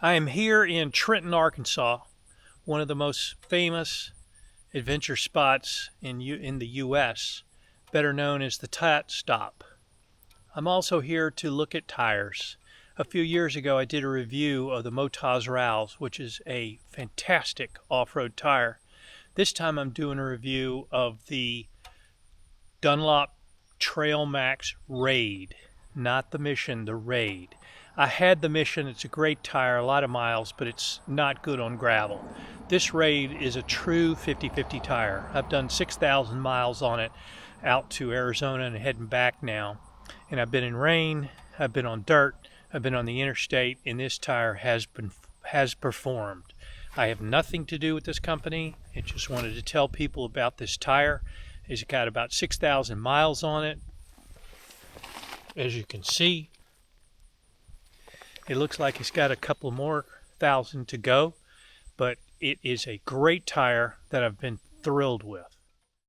I am here in Trenton, Arkansas, one of the most famous adventure spots in the U.S., better known as the Tat Stop. I'm also here to look at tires. A few years ago, I did a review of the Motaz Rouse, which is a fantastic off-road tire. This time I'm doing a review of the Dunlop Trailmax Raid, not the Mission, the Raid. I had the Mission. It's a great tire, a lot of miles, but it's not good on gravel. This Raid is a true 50-50 tire. I've done 6,000 miles on it out to Arizona and heading back now. And I've been in rain, I've been on dirt, I've been on the interstate, and this tire has performed. I have nothing to do with this company. I just wanted to tell people about this tire. It's got about 6,000 miles on it. As you can see, it looks like it's got a couple more thousand to go, but it is a great tire that I've been thrilled with.